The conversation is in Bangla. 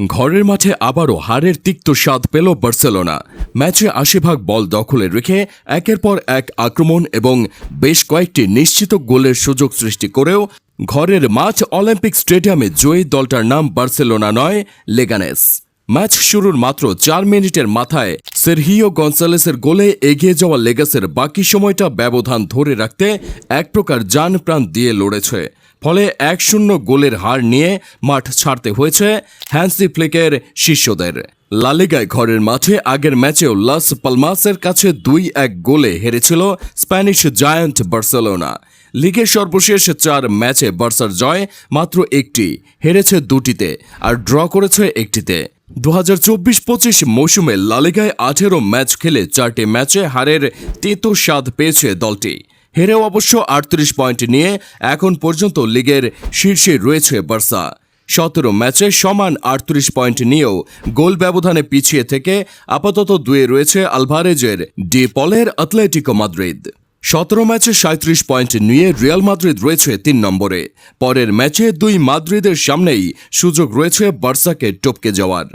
ঘরের মাঠে আবারও হারের তিক্ত স্বাদ পেল বার্সেলোনা। ম্যাচে ৮০ ভাগ বল দখলে রেখে একের পর এক আক্রমণ এবং বেশ কয়েকটি নিশ্চিত গোলের সুযোগ সৃষ্টি করেও ঘরের মাঠ অলিম্পিক স্টেডিয়ামে জয়ী দলটার নাম বার্সেলোনা নয়, লেগানেস। ম্যাচ শুরুর মাত্র ৪ মিনিটের মাথায় সেরহিও গনসালেসের গোলে এগিয়ে যাওয়া লেগাসের বাকি সময়টা ব্যবধান ধরে রাখতে এক প্রকার জান প্রাণ দিয়ে লড়েছে। ফলে ১-০ গোলের হার নিয়ে মাঠ ছাড়তে হয়েছে হ্যান্সি ফ্লিকের শিষ্যদের। লা লিগায় ঘরের মাঠে আগের ম্যাচেও লাস পালমাসের কাছে ২-১ গোলে হেরেছিল স্প্যানিশ জায়ান্ট বার্সেলোনা। লিগের সর্বশেষ ৪ ম্যাচে বার্সার জয় মাত্র একটি, হেরেছে দুটিতে আর ড্র করেছে একটিতে। ২০২৪-২৫ মৌসুমে লা লিগায় ১৮ ম্যাচ খেলে ৪টি ম্যাচে হারের তেতো স্বাদ পেয়েছে দলটি। হেরেও অবশ্য ৩৮ পয়েন্ট নিয়ে এখন পর্যন্ত লিগের শীর্ষে রয়েছে বার্সা। ১৭ ম্যাচে সমান ৩৮ পয়েন্ট নিয়েও গোল ব্যবধানে পিছিয়ে থেকে আপাতত ২-এ রয়েছে আলভারেজের ডি পলের অ্যাটলেটিকো মাদ্রিদ। ১৭ ম্যাচে ৩৭ পয়েন্ট নিয়ে রিয়াল মাদ্রিদ রয়েছে ৩ নম্বরে। পরের ম্যাচে দুই মাদ্রিদের সামনেই সুযোগ রয়েছে বার্সাকে টপকে যাওয়ার।